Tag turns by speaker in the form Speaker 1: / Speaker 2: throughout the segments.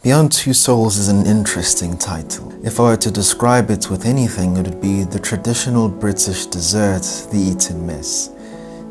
Speaker 1: Beyond Two Souls is an interesting title. If I were to describe it with anything, it would be the traditional British dessert, the Eton Mess.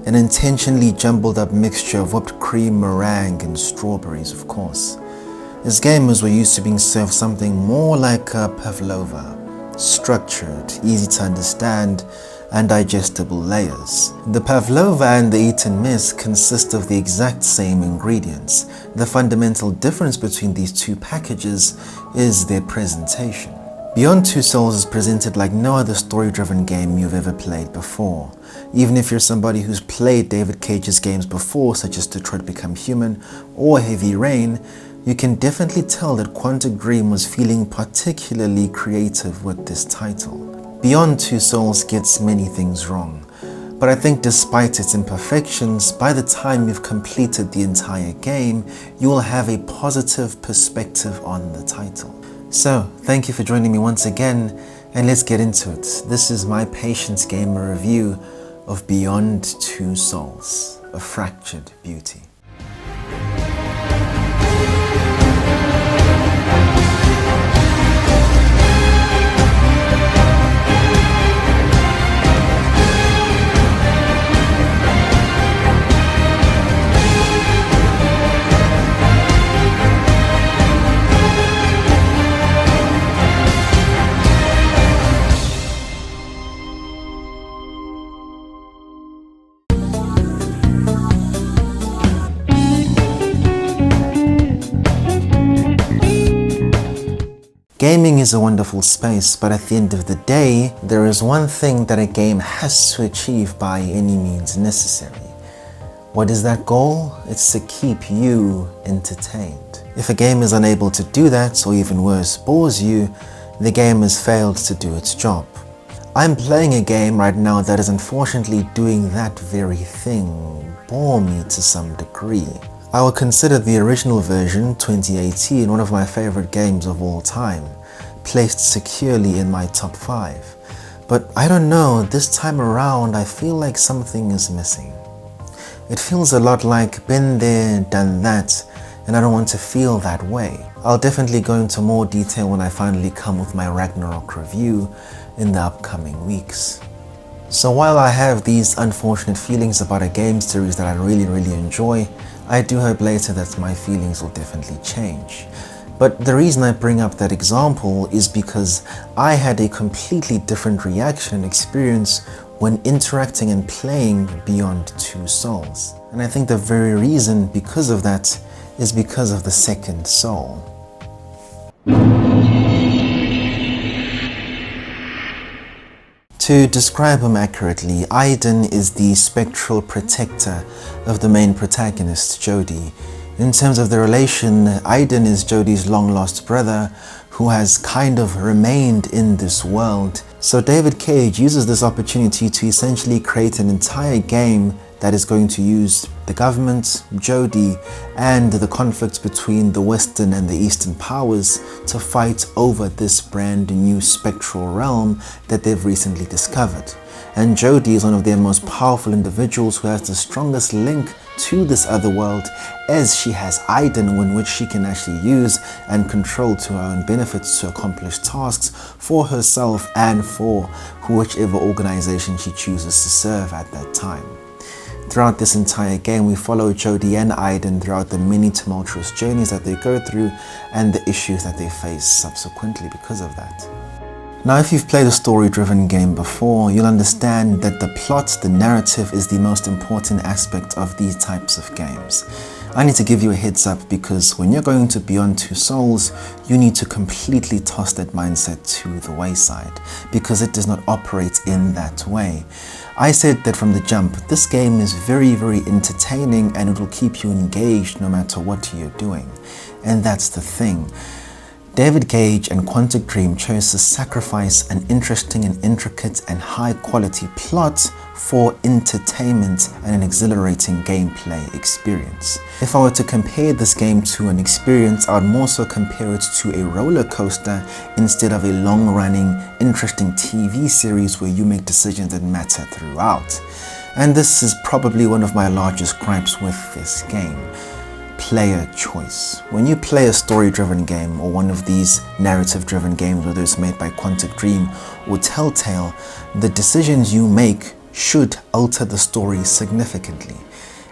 Speaker 1: An intentionally jumbled up mixture of whipped cream, meringue and strawberries, of course. As gamers were used to being served something more like a pavlova, structured, easy to understand, and digestible layers. The pavlova and the Eton Mess consist of the exact same ingredients. The fundamental difference between these two packages is their presentation. Beyond Two Souls is presented like no other story-driven game you've ever played before. Even if you're somebody who's played David Cage's games before, such as Detroit Become Human or Heavy Rain, you can definitely tell that Quantic Dream was feeling particularly creative with this title. Beyond Two Souls gets many things wrong, but I think despite its imperfections, by the time you've completed the entire game, you will have a positive perspective on the title. So, thank you for joining me once again, and let's get into it. This is my Patience Gamer review of Beyond Two Souls, A Fractured Beauty. Gaming is a wonderful space, but at the end of the day, there is one thing that a game has to achieve by any means necessary. What is that goal? It's to keep you entertained. If a game is unable to do that, or even worse, bores you, the game has failed to do its job. I'm playing a game right now that is unfortunately doing that very thing, bore me to some degree. I would consider the original version, 2018, one of my favorite games of all time, placed securely in my top 5. But I don't know, this time around I feel like something is missing. It feels a lot like been there, done that, and I don't want to feel that way. I'll definitely go into more detail when I finally come with my Ragnarok review in the upcoming weeks. So while I have these unfortunate feelings about a game series that I really enjoy, I do hope later that my feelings will definitely change. But the reason I bring up that example is because I had a completely different reaction and experience when interacting and playing Beyond Two Souls. And I think the very reason because of that is because of the second soul. To describe him accurately, Aiden is the spectral protector of the main protagonist, Jodie. In terms of the relation, Aiden is Jodie's long-lost brother who has kind of remained in this world. So David Cage uses this opportunity to essentially create an entire game that is going to use the government, Jodie, and the conflicts between the Western and the Eastern powers to fight over this brand new spectral realm that they've recently discovered. And Jodie is one of their most powerful individuals who has the strongest link to this other world, as she has Aiden, in which she can actually use and control to her own benefits to accomplish tasks for herself and for whichever organization she chooses to serve at that time. Throughout this entire game, we follow Jodie and Aiden throughout the many tumultuous journeys that they go through and the issues that they face subsequently because of that. Now, if you've played a story-driven game before, you'll understand that the plot, the narrative, is the most important aspect of these types of games. I need to give you a heads up because when you're going to Beyond Two Souls, you need to completely toss that mindset to the wayside because it does not operate in that way. I said that from the jump, this game is very entertaining and it will keep you engaged no matter what you're doing. And that's the thing. David Cage and Quantic Dream chose to sacrifice an interesting and intricate and high quality plot for entertainment and an exhilarating gameplay experience. If I were to compare this game to an experience, I would more so compare it to a roller coaster instead of a long-running, interesting TV series where you make decisions that matter throughout. And this is probably one of my largest gripes with this game. player choice. When you play a story-driven game or one of these narrative-driven games, whether it's made by Quantic Dream or Telltale, the decisions you make should alter the story significantly.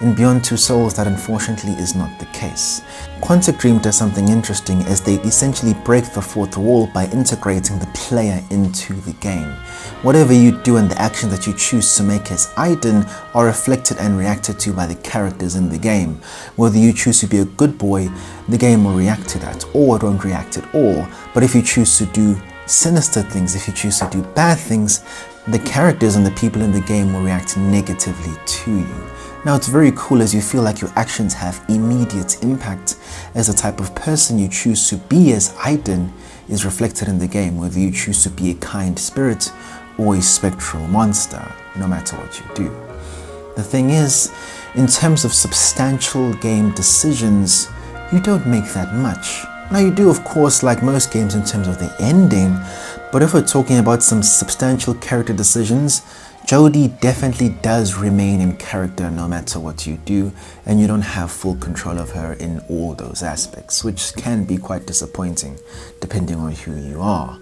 Speaker 1: In Beyond Two Souls, that unfortunately is not the case. Quantic Dream does something interesting as they essentially break the fourth wall by integrating the player into the game. Whatever you do and the actions that you choose to make as Aiden are reflected and reacted to by the characters in the game. Whether you choose to be a good boy, the game will react to that, or it won't react at all. But if you choose to do sinister things, if you choose to do bad things, the characters and the people in the game will react negatively to you. Now, it's very cool as you feel like your actions have immediate impact as the type of person you choose to be as Aiden is reflected in the game, whether you choose to be a kind spirit or a spectral monster, no matter what you do. The thing is, in terms of substantial game decisions, you don't make that much. Now, you do, of course, like most games in terms of the ending, but if we're talking about some substantial character decisions, Jodie definitely does remain in character no matter what you do, and you don't have full control of her in all those aspects, which can be quite disappointing depending on who you are.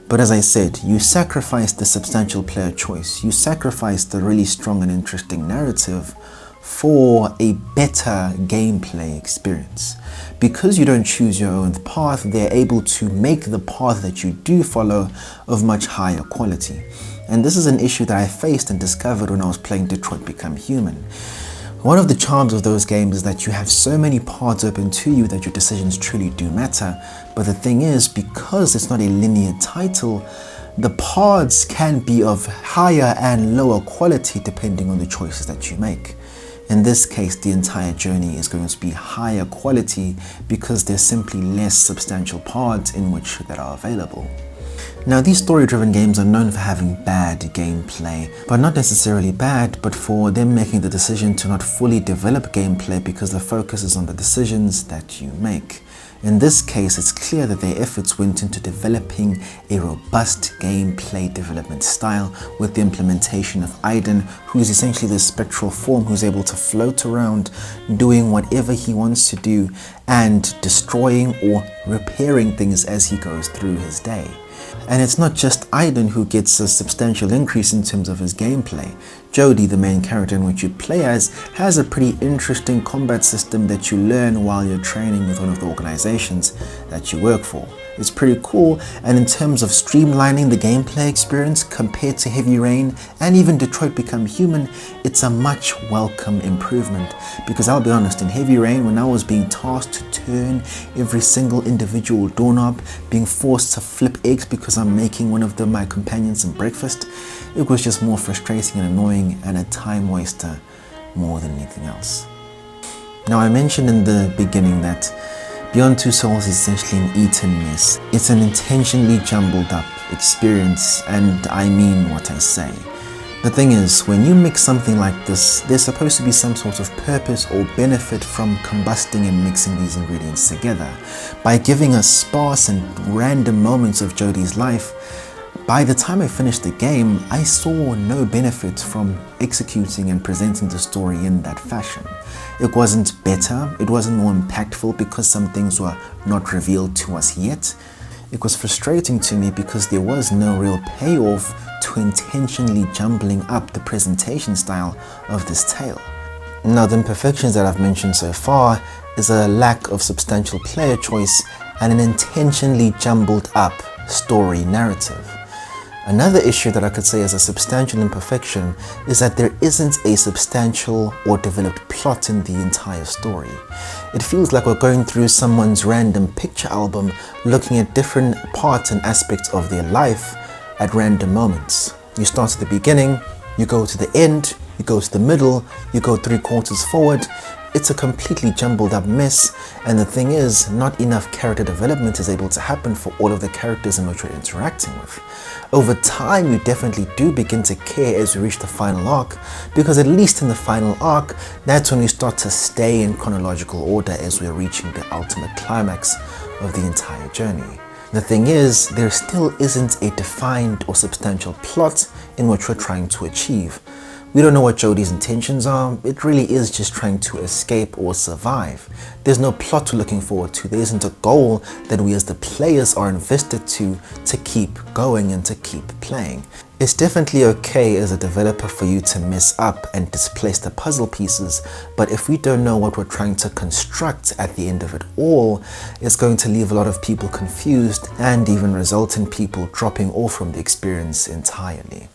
Speaker 1: But as I said, you sacrifice the substantial player choice, you sacrifice the really strong and interesting narrative for a better gameplay experience. Because you don't choose your own path, they're able to make the path that you do follow of much higher quality. And this is an issue that I faced and discovered when I was playing Detroit Become Human. One of the charms of those games is that you have so many paths open to you that your decisions truly do matter. But the thing is, because it's not a linear title, the paths can be of higher and lower quality depending on the choices that you make. In this case, the entire journey is going to be higher quality because there's simply less substantial paths in which that are available. Now, these story-driven games are known for having bad gameplay, but not necessarily bad, but for them making the decision to not fully develop gameplay because the focus is on the decisions that you make. In this case, it's clear that their efforts went into developing a robust gameplay development style with the implementation of Aiden, who is essentially the spectral form who's able to float around doing whatever he wants to do and destroying or repairing things as he goes through his day. And it's not just Aiden who gets a substantial increase in terms of his gameplay. Jodie, the main character in which you play as, has a pretty interesting combat system that you learn while you're training with one of the organizations that you work for. It's pretty cool, and in terms of streamlining the gameplay experience compared to Heavy Rain and even Detroit Become Human, it's a much welcome improvement. Because I'll be honest, in Heavy Rain, when I was being tasked to turn every single individual doorknob, being forced to flip eggs because I'm making one of my companions some breakfast, it was just more frustrating and annoying and a time waster more than anything else. Now, I mentioned in the beginning that Beyond Two Souls is essentially an eaten mess. It's an intentionally jumbled up experience, and I mean what I say. The thing is, when you mix something like this, there's supposed to be some sort of purpose or benefit from combusting and mixing these ingredients together. By giving us sparse and random moments of Jodie's life, by the time I finished the game, I saw no benefit from executing and presenting the story in that fashion. It wasn't better, it wasn't more impactful because some things were not revealed to us yet. It was frustrating to me because there was no real payoff to intentionally jumbling up the presentation style of this tale. Now, the imperfections that I've mentioned so far is a lack of substantial player choice and an intentionally jumbled up story narrative. Another issue that I could say is a substantial imperfection is that there isn't a substantial or developed plot in the entire story. It feels like we're going through someone's random picture album looking at different parts and aspects of their life at random moments. You start at the beginning, you go to the end, you go to the middle, you go 3/4 forward. It's a completely jumbled up mess, and the thing is, not enough character development is able to happen for all of the characters in which you're interacting with. Over time, you definitely do begin to care as you reach the final arc, because at least in the final arc, that's when we start to stay in chronological order as we're reaching the ultimate climax of the entire journey. The thing is, there still isn't a defined or substantial plot in which we're trying to achieve. We don't know what Jodie's intentions are. It really is just trying to escape or survive. There's no plot we're looking forward to. There isn't a goal that we as the players are invested to keep going and to keep playing. It's definitely okay as a developer for you to mess up and displace the puzzle pieces, but if we don't know what we're trying to construct at the end of it all, it's going to leave a lot of people confused and even result in people dropping off from the experience entirely.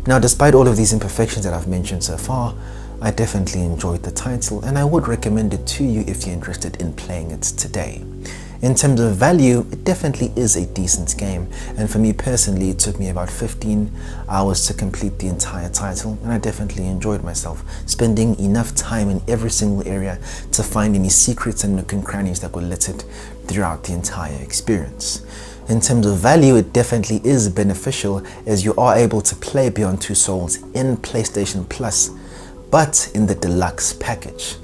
Speaker 1: Now, despite all of these imperfections that I've mentioned so far, I definitely enjoyed the title and I would recommend it to you if you're interested in playing it today. In terms of value, it definitely is a decent game, and for me personally it took me about 15 hours to complete the entire title, and I definitely enjoyed myself, spending enough time in every single area to find any secrets and nook and crannies that were littered throughout the entire experience. In terms of value, it definitely is beneficial as you are able to play Beyond Two Souls in PlayStation Plus, but in the deluxe package.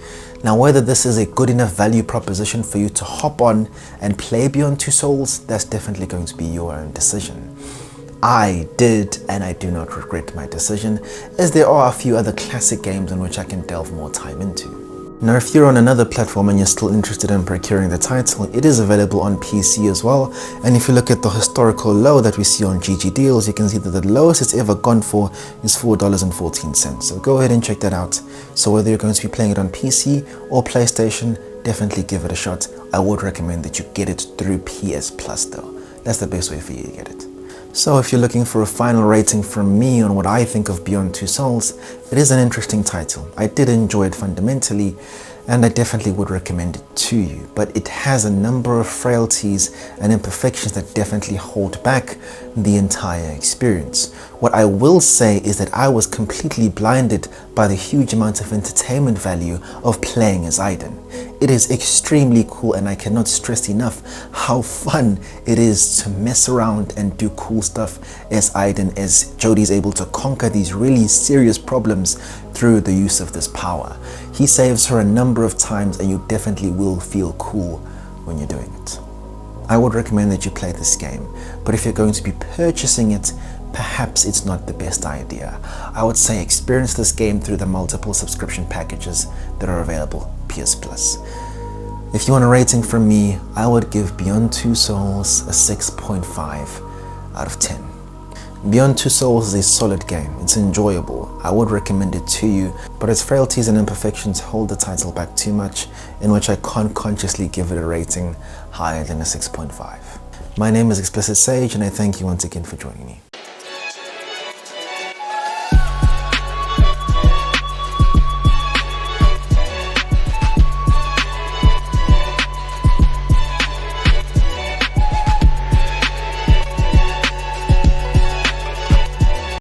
Speaker 1: Now, whether this is a good enough value proposition for you to hop on and play Beyond Two Souls, that's definitely going to be your own decision. I did, and I do not regret my decision, as there are a few other classic games on which I can delve more time into. Now, if you're on another platform and you're still interested in procuring the title, it is available on PC as well. And if you look at the historical low that we see on GG Deals, you can see that the lowest it's ever gone for is $4.14. So go ahead and check that out. So whether you're going to be playing it on PC or PlayStation, definitely give it a shot. I would recommend that you get it through PS Plus though. That's the best way for you to get it. So if you're looking for a final rating from me on what I think of Beyond Two Souls, it is an interesting title. I did enjoy it fundamentally, and I definitely would recommend it to you, but it has a number of frailties and imperfections that definitely hold back the entire experience. What I will say is that I was completely blinded by the huge amount of entertainment value of playing as Aiden. It is extremely cool, and I cannot stress enough how fun it is to mess around and do cool stuff as Aiden, as Jodie is able to conquer these really serious problems through the use of this power. He saves her a number of times, and you definitely will feel cool when you're doing it. I would recommend that you play this game, but if you're going to be purchasing it, perhaps it's not the best idea. I would say experience this game through the multiple subscription packages that are available PS Plus. If you want a rating from me, I would give Beyond Two Souls a 6.5 out of 10. Beyond Two Souls is a solid game. It's enjoyable. I would recommend it to you, but its frailties and imperfections hold the title back too much, in which I can't consciously give it a rating higher than a 6.5. My name is Explicit Sage, and I thank you once again for joining me.